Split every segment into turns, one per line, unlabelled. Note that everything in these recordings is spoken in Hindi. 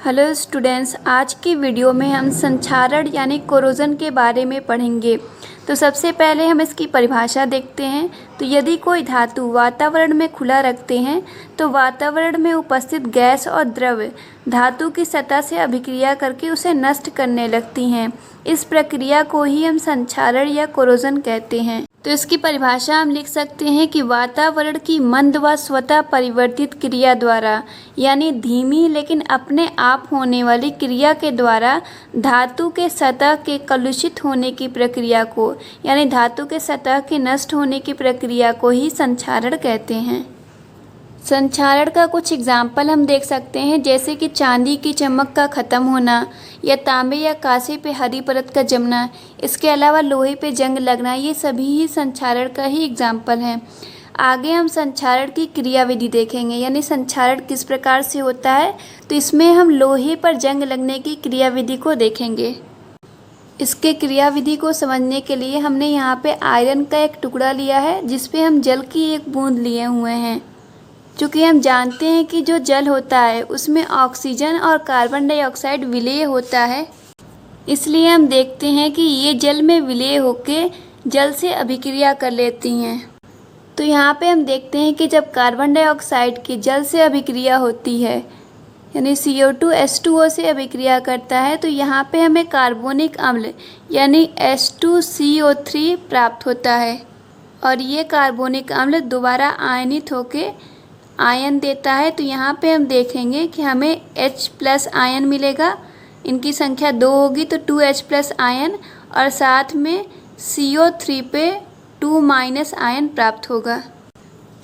हेलो स्टूडेंट्स, आज की वीडियो में हम संक्षारण यानी कोरोजन के बारे में पढ़ेंगे। तो सबसे पहले हम इसकी परिभाषा देखते हैं। तो यदि कोई धातु वातावरण में खुला रखते हैं तो वातावरण में उपस्थित गैस और द्रव धातु की सतह से अभिक्रिया करके उसे नष्ट करने लगती हैं। इस प्रक्रिया को ही हम संक्षारण या कोरोजन कहते हैं। तो इसकी परिभाषा हम लिख सकते हैं कि वातावरण की मंद व स्वतः परिवर्तित क्रिया द्वारा यानी धीमी लेकिन अपने आप होने वाली क्रिया के द्वारा धातु के सतह के कलुषित होने की प्रक्रिया को यानी धातु के सतह के नष्ट होने की प्रक्रिया को ही संक्षारण कहते हैं। संक्षारण का कुछ एग्जाम्पल हम देख सकते हैं, जैसे कि चांदी की चमक का ख़त्म होना या तांबे या कांसे पे हरी परत का जमना। इसके अलावा लोहे पे जंग लगना, ये सभी ही संक्षारण का ही एग्जाम्पल हैं। आगे हम संक्षारण की क्रियाविधि देखेंगे, यानी संक्षारण किस प्रकार से होता है। तो इसमें हम लोहे पर जंग लगने की क्रियाविधि को देखेंगे। इसके क्रियाविधि को समझने के लिए हमने यहाँ पे आयरन का एक टुकड़ा लिया है, जिसपे हम जल की एक बूंद लिए हुए हैं। चूँकि हम जानते हैं कि जो जल होता है उसमें ऑक्सीजन और कार्बन डाइऑक्साइड विलेय होता है, इसलिए हम देखते हैं कि ये जल में विलेय होके जल से अभिक्रिया कर लेती हैं। तो यहाँ पे हम देखते हैं कि जब कार्बन डाइऑक्साइड की जल से अभिक्रिया होती है यानी CO2 H2O से अभिक्रिया करता है, तो यहाँ पे हमें कार्बोनिक अम्ल यानी H2CO3 प्राप्त होता है और ये कार्बोनिक अम्ल दोबारा आयनित होके आयन देता है। तो यहाँ पे हम देखेंगे कि हमें H+ आयन मिलेगा, इनकी संख्या 2 होगी तो 2H+ आयन, और साथ में CO3 पे 2- आयन प्राप्त होगा।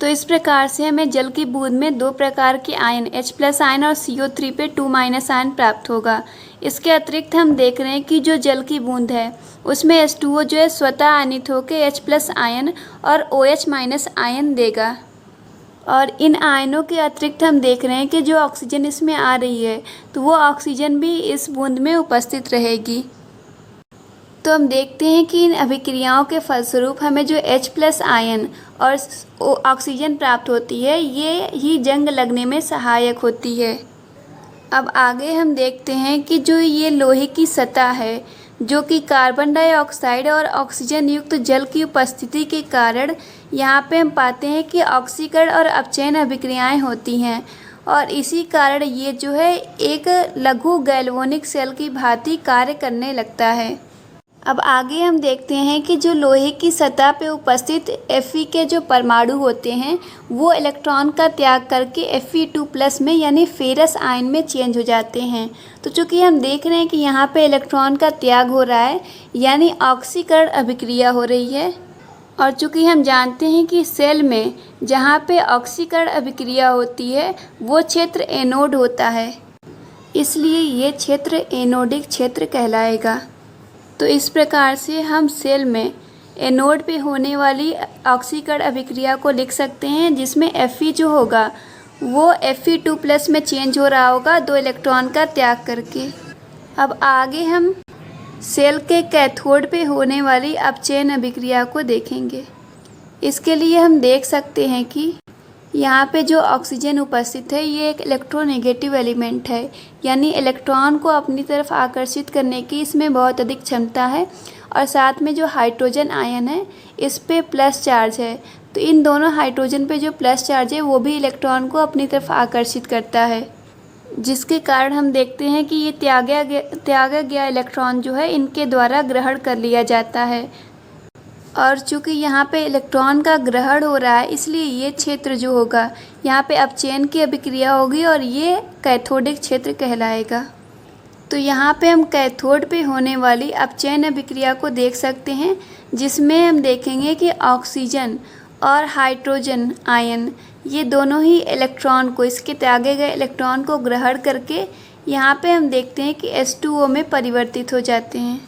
तो इस प्रकार से हमें जल की बूंद में 2 प्रकार के आयन H+ आयन और CO3 पे 2- आयन प्राप्त होगा। इसके अतिरिक्त हम देख रहे हैं कि जो जल की बूंद है उसमें H2O जो है स्वतः आयनित होकर H+ आयन और OH- आयन देगा। और इन आयनों के अतिरिक्त हम देख रहे हैं कि जो ऑक्सीजन इसमें आ रही है तो वो ऑक्सीजन भी इस बूंद में उपस्थित रहेगी। तो हम देखते हैं कि इन अभिक्रियाओं के फलस्वरूप हमें जो H+ आयन और ऑक्सीजन प्राप्त होती है, ये ही जंग लगने में सहायक होती है। अब आगे हम देखते हैं कि जो ये लोहे की सतह है, जो कि कार्बन डाइऑक्साइड और ऑक्सीजन युक्त जल की उपस्थिति के कारण यहाँ पे हम पाते हैं कि ऑक्सीकरण और अपचयन अभिक्रियाएं होती हैं, और इसी कारण ये जो है एक लघु गैल्वेनिक सेल की भांति कार्य करने लगता है। अब आगे हम देखते हैं कि जो लोहे की सतह पे उपस्थित Fe के जो परमाणु होते हैं वो इलेक्ट्रॉन का त्याग करके Fe2+ में यानी फेरस आयन में चेंज हो जाते हैं। तो चूँकि हम देख रहे हैं कि यहाँ पे इलेक्ट्रॉन का त्याग हो रहा है यानी ऑक्सीकरण अभिक्रिया हो रही है, और चूँकि हम जानते हैं कि सेल में जहाँ पे ऑक्सीकरण अभिक्रिया होती है वो क्षेत्र एनोड होता है, इसलिए ये क्षेत्र एनोडिक क्षेत्र कहलाएगा। तो इस प्रकार से हम सेल में एनोड पे होने वाली ऑक्सीकरण अभिक्रिया को लिख सकते हैं, जिसमें Fe जो होगा वो Fe2+ में चेंज हो रहा होगा 2 इलेक्ट्रॉन का त्याग करके। अब आगे हम सेल के कैथोड पे होने वाली अपचयन अभिक्रिया को देखेंगे। इसके लिए हम देख सकते हैं कि यहाँ पे जो ऑक्सीजन उपस्थित है ये एक इलेक्ट्रोनेगेटिव एलिमेंट है, यानी इलेक्ट्रॉन को अपनी तरफ आकर्षित करने की इसमें बहुत अधिक क्षमता है, और साथ में जो हाइड्रोजन आयन है इस पे प्लस चार्ज है। तो इन दोनों हाइड्रोजन पे जो प्लस चार्ज है वो भी इलेक्ट्रॉन को अपनी तरफ आकर्षित करता है, जिसके कारण हम देखते हैं कि ये त्यागा गया इलेक्ट्रॉन जो है इनके द्वारा ग्रहण कर लिया जाता है। और चूँकि यहाँ पे इलेक्ट्रॉन का ग्रहण हो रहा है, इसलिए ये क्षेत्र जो होगा यहाँ पे अपचयन की अभिक्रिया होगी और ये कैथोडिक क्षेत्र कहलाएगा। तो यहाँ पे हम कैथोड पे होने वाली अपचयन अभिक्रिया को देख सकते हैं, जिसमें हम देखेंगे कि ऑक्सीजन और हाइड्रोजन आयन ये दोनों ही इलेक्ट्रॉन को, इसके त्यागे गए इलेक्ट्रॉन को ग्रहण करके यहाँ पे हम देखते हैं कि H2O में परिवर्तित हो जाते हैं।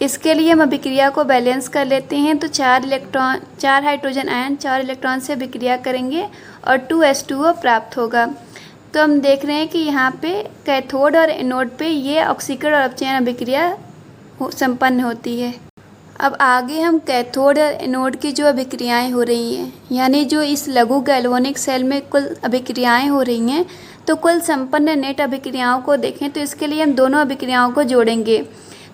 इसके लिए हम अभिक्रिया को बैलेंस कर लेते हैं। तो 4 हाइड्रोजन आयन 4 इलेक्ट्रॉन से अभिक्रिया करेंगे और 2H2O प्राप्त होगा। तो हम देख रहे हैं कि यहाँ पे कैथोड और एनोड पे ये ऑक्सीकरण और अपचयन अभिक्रिया संपन्न होती है। अब आगे हम कैथोड और एनोड की जो अभिक्रियाएं हो रही हैं, यानी जो इस लघु गैल्वेनिक सेल में कुल अभिक्रियाएं हो रही हैं, तो कुल संपन्न नेट अभिक्रियाओं को देखें तो इसके लिए हम दोनों अभिक्रियाओं को जोड़ेंगे।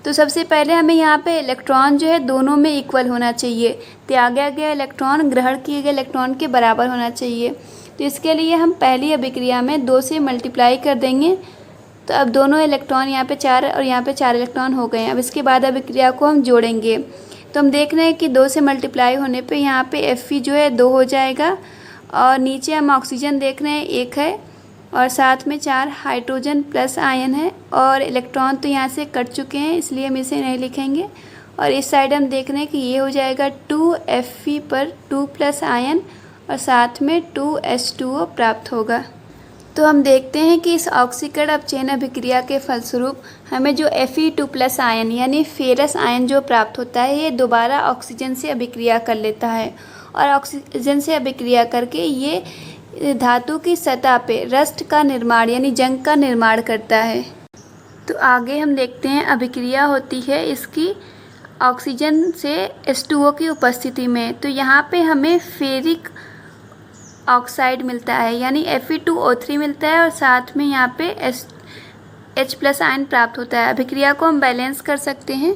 तो सबसे पहले हमें यहाँ पे इलेक्ट्रॉन जो है दोनों में इक्वल होना चाहिए। त्यागा गया इलेक्ट्रॉन ग्रहण किए गए इलेक्ट्रॉन के बराबर होना चाहिए। तो इसके लिए हम पहली अभिक्रिया में 2 से मल्टीप्लाई कर देंगे। तो अब दोनों इलेक्ट्रॉन यहाँ पे 4 और यहाँ पे 4 इलेक्ट्रॉन हो गए हैं। अब इसके बाद अभिक्रिया को हम जोड़ेंगे। तो हम देख रहे हैं कि 2 से मल्टीप्लाई होने पे यहाँ पे Fe जो है 2 हो जाएगा, और नीचे हम ऑक्सीजन देख रहे हैं 1 है, और साथ में 4 हाइड्रोजन प्लस आयन है, और इलेक्ट्रॉन तो यहाँ से कट चुके हैं इसलिए हम इसे नहीं लिखेंगे। और इस साइड हम देख रहे हैं कि ये हो जाएगा 2 Fe पर 2 प्लस आयन, और साथ में 2 H2O प्राप्त होगा। तो हम देखते हैं कि इस ऑक्सीकरण अपचयन अभिक्रिया के फलस्वरूप हमें जो Fe2+ आयन यानी फेरस आयन जो प्राप्त होता है, ये दोबारा ऑक्सीजन से अभिक्रिया कर लेता है, और ऑक्सीजन से अभिक्रिया करके ये धातु की सतह पे रस्ट का निर्माण यानी जंग का निर्माण करता है। तो आगे हम देखते हैं अभिक्रिया होती है इसकी ऑक्सीजन से H2O की उपस्थिति में। तो यहाँ पे हमें फेरिक ऑक्साइड मिलता है यानी Fe2O3 मिलता है, और साथ में यहाँ पे H+ आयन प्राप्त होता है। अभिक्रिया को हम बैलेंस कर सकते हैं।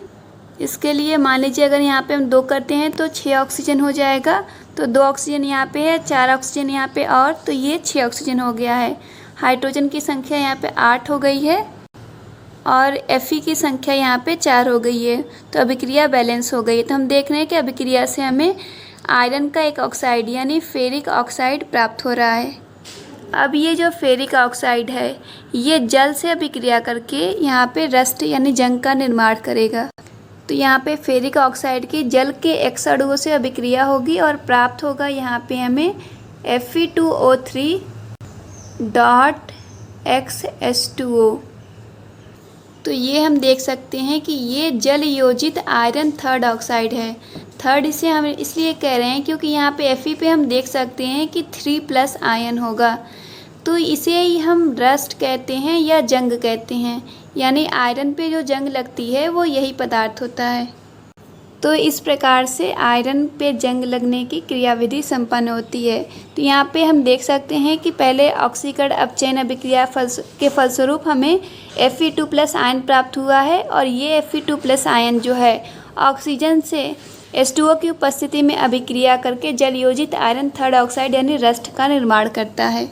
इसके लिए मान लीजिए अगर यहाँ पे हम 2 करते हैं तो 6 ऑक्सीजन हो जाएगा। तो 2 ऑक्सीजन यहाँ पे है, 4 ऑक्सीजन यहाँ पे, और तो ये 6 ऑक्सीजन हो गया है। हाइड्रोजन की संख्या यहाँ पे 8 हो गई है, और Fe की संख्या यहाँ पे 4 हो गई है। तो अभिक्रिया बैलेंस हो गई है। तो हम देख रहे हैं कि अभिक्रिया से हमें आयरन का एक ऑक्साइड यानी फेरिक ऑक्साइड प्राप्त हो रहा है। अब ये जो फेरिक ऑक्साइड है ये जल से अभिक्रिया करके यहाँ पे रस्ट यानी जंग का निर्माण करेगा। तो यहाँ पे फेरिक ऑक्साइड की जल के X अणुओं से अभिक्रिया होगी और प्राप्त होगा यहाँ पे हमें Fe2O3 डॉट XH2O। तो ये हम देख सकते हैं कि ये जल योजित आयरन थर्ड ऑक्साइड है। थर्ड इसे हम इसलिए कह रहे हैं क्योंकि यहाँ पे Fe पे हम देख सकते हैं कि 3+ आयन होगा, तो इसे ही हम रस्ट कहते हैं या जंग कहते हैं, यानी आयरन पे जो जंग लगती है वो यही पदार्थ होता है। तो इस प्रकार से आयरन पे जंग लगने की क्रियाविधि संपन्न होती है। तो यहाँ पे हम देख सकते हैं कि पहले ऑक्सीकरण अपचयन अभिक्रिया के फलस्वरूप हमें Fe2+ आयन प्राप्त हुआ है, और ये Fe2+ आयन जो है ऑक्सीजन से H2O की उपस्थिति में अभिक्रिया करके जल योजित आयरन थर्ड ऑक्साइड यानी रस्ट का निर्माण करता है।